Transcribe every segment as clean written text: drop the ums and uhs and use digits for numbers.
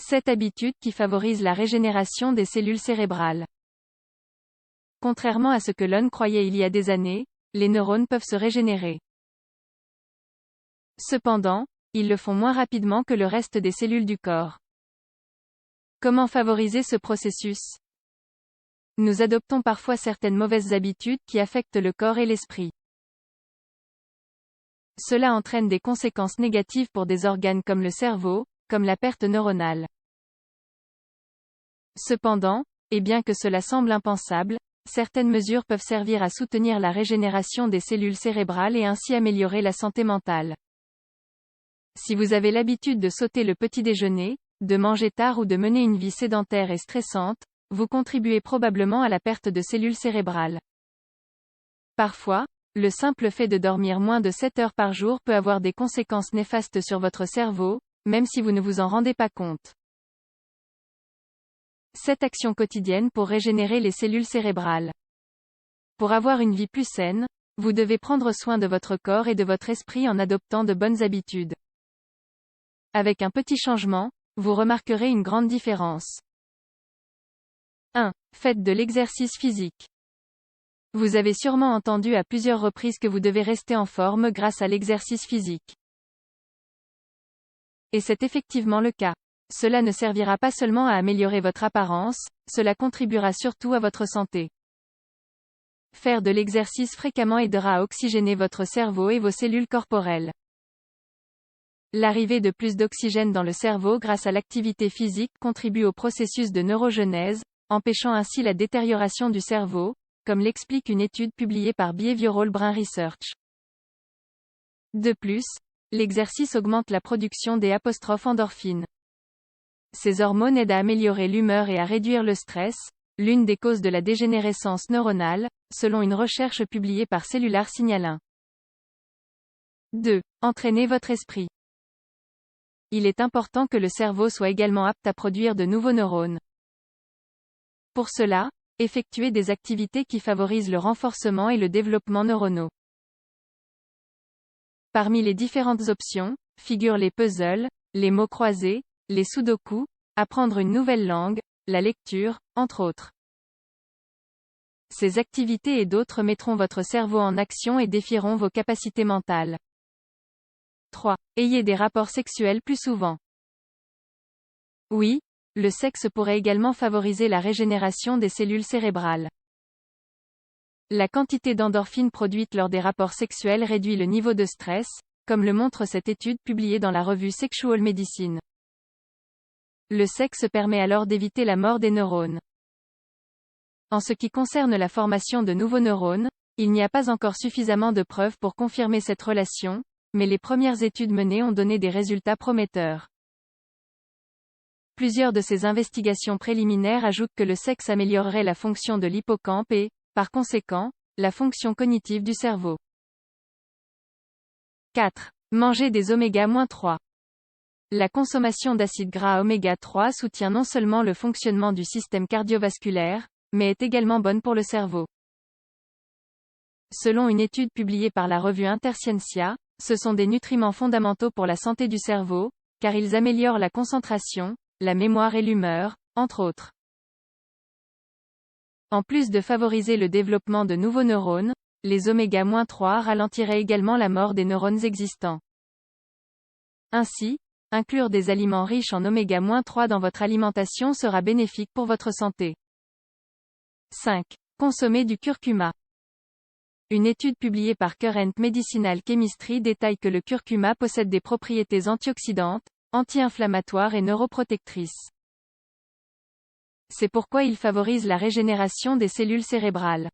7 habitudes qui favorisent la régénération des cellules cérébrales. Contrairement à ce que l'on croyait il y a des années, les neurones peuvent se régénérer. Cependant, ils le font moins rapidement que le reste des cellules du corps. Comment favoriser ce processus? Nous adoptons parfois certaines mauvaises habitudes qui affectent le corps et l'esprit. Cela entraîne des conséquences négatives pour des organes comme le cerveau, comme la perte neuronale. Cependant, et bien que cela semble impensable, certaines mesures peuvent servir à soutenir la régénération des cellules cérébrales et ainsi améliorer la santé mentale. Si vous avez l'habitude de sauter le petit déjeuner, de manger tard ou de mener une vie sédentaire et stressante, vous contribuez probablement à la perte de cellules cérébrales. Parfois, le simple fait de dormir moins de 7 heures par jour peut avoir des conséquences néfastes sur votre cerveau, même si vous ne vous en rendez pas compte. 7 actions quotidiennes pour régénérer les cellules cérébrales. Pour avoir une vie plus saine, vous devez prendre soin de votre corps et de votre esprit en adoptant de bonnes habitudes. Avec un petit changement, vous remarquerez une grande différence. 1. Faites de l'exercice physique. Vous avez sûrement entendu à plusieurs reprises que vous devez rester en forme grâce à l'exercice physique. Et c'est effectivement le cas. Cela ne servira pas seulement à améliorer votre apparence, cela contribuera surtout à votre santé. Faire de l'exercice fréquemment aidera à oxygéner votre cerveau et vos cellules corporelles. L'arrivée de plus d'oxygène dans le cerveau grâce à l'activité physique contribue au processus de neurogenèse, empêchant ainsi la détérioration du cerveau, comme l'explique une étude publiée par Behavioral Brain Research. De plus, l'exercice augmente la production des endorphines. Ces hormones aident à améliorer l'humeur et à réduire le stress, l'une des causes de la dégénérescence neuronale, selon une recherche publiée par Cellular Signalin. 2. Entraînez votre esprit. Il est important que le cerveau soit également apte à produire de nouveaux neurones. Pour cela, effectuez des activités qui favorisent le renforcement et le développement neuronaux. Parmi les différentes options, figurent les puzzles, les mots croisés, les sudoku, apprendre une nouvelle langue, la lecture, entre autres. Ces activités et d'autres mettront votre cerveau en action et défieront vos capacités mentales. 3. Ayez des rapports sexuels plus souvent. Oui, le sexe pourrait également favoriser la régénération des cellules cérébrales. La quantité d'endorphines produite lors des rapports sexuels réduit le niveau de stress, comme le montre cette étude publiée dans la revue Sexual Medicine. Le sexe permet alors d'éviter la mort des neurones. En ce qui concerne la formation de nouveaux neurones, il n'y a pas encore suffisamment de preuves pour confirmer cette relation, mais les premières études menées ont donné des résultats prometteurs. Plusieurs de ces investigations préliminaires ajoutent que le sexe améliorerait la fonction de l'hippocampe et, par conséquent, la fonction cognitive du cerveau. 4. Manger des oméga-3. La consommation d'acides gras oméga 3 soutient non seulement le fonctionnement du système cardiovasculaire, mais est également bonne pour le cerveau. Selon une étude publiée par la revue Interscientia, ce sont des nutriments fondamentaux pour la santé du cerveau, car ils améliorent la concentration, la mémoire et l'humeur, entre autres. En plus de favoriser le développement de nouveaux neurones, les oméga-3 ralentiraient également la mort des neurones existants. Ainsi, inclure des aliments riches en oméga-3 dans votre alimentation sera bénéfique pour votre santé. 5. Consommer du curcuma. Une étude publiée par Current Medicinal Chemistry détaille que le curcuma possède des propriétés antioxydantes, anti-inflammatoires et neuroprotectrices. C'est pourquoi il favorise la régénération des cellules cérébrales.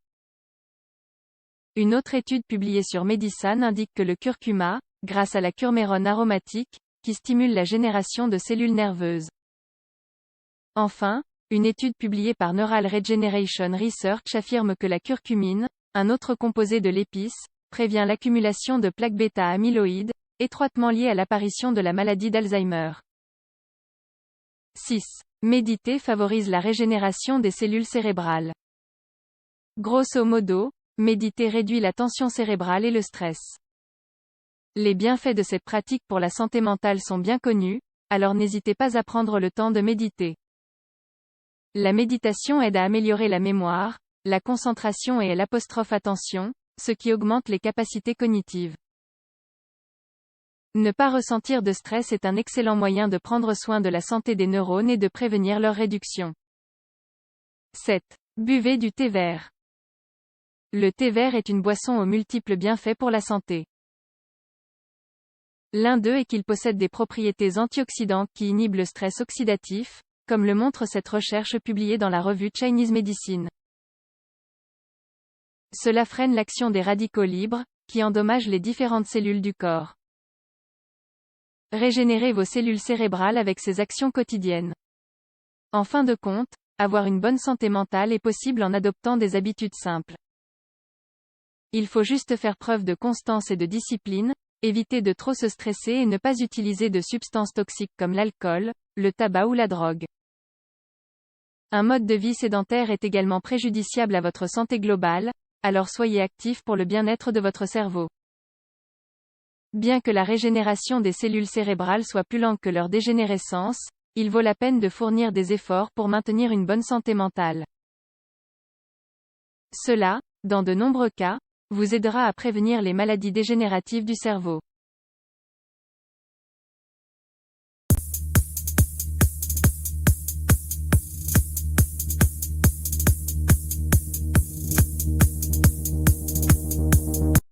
Une autre étude publiée sur Medicane indique que le curcuma, grâce à la curmérone aromatique, qui stimule la génération de cellules nerveuses. Enfin, une étude publiée par Neural Regeneration Research affirme que la curcumine, un autre composé de l'épice, prévient l'accumulation de plaques bêta-amyloïdes, étroitement liées à l'apparition de la maladie d'Alzheimer. 6. Méditer favorise la régénération des cellules cérébrales. Grosso modo, méditer réduit la tension cérébrale et le stress. Les bienfaits de cette pratique pour la santé mentale sont bien connus, alors n'hésitez pas à prendre le temps de méditer. La méditation aide à améliorer la mémoire, la concentration et l'attention, ce qui augmente les capacités cognitives. Ne pas ressentir de stress est un excellent moyen de prendre soin de la santé des neurones et de prévenir leur réduction. 7. Buvez du thé vert. Le thé vert est une boisson aux multiples bienfaits pour la santé. L'un d'eux est qu'il possède des propriétés antioxydantes qui inhibent le stress oxydatif, comme le montre cette recherche publiée dans la revue Chinese Medicine. Cela freine l'action des radicaux libres, qui endommagent les différentes cellules du corps. Régénérez vos cellules cérébrales avec ces actions quotidiennes. En fin de compte, avoir une bonne santé mentale est possible en adoptant des habitudes simples. Il faut juste faire preuve de constance et de discipline, éviter de trop se stresser et ne pas utiliser de substances toxiques comme l'alcool, le tabac ou la drogue. Un mode de vie sédentaire est également préjudiciable à votre santé globale, alors soyez actif pour le bien-être de votre cerveau. Bien que la régénération des cellules cérébrales soit plus lente que leur dégénérescence, il vaut la peine de fournir des efforts pour maintenir une bonne santé mentale. Cela, dans de nombreux cas, vous aidera à prévenir les maladies dégénératives du cerveau.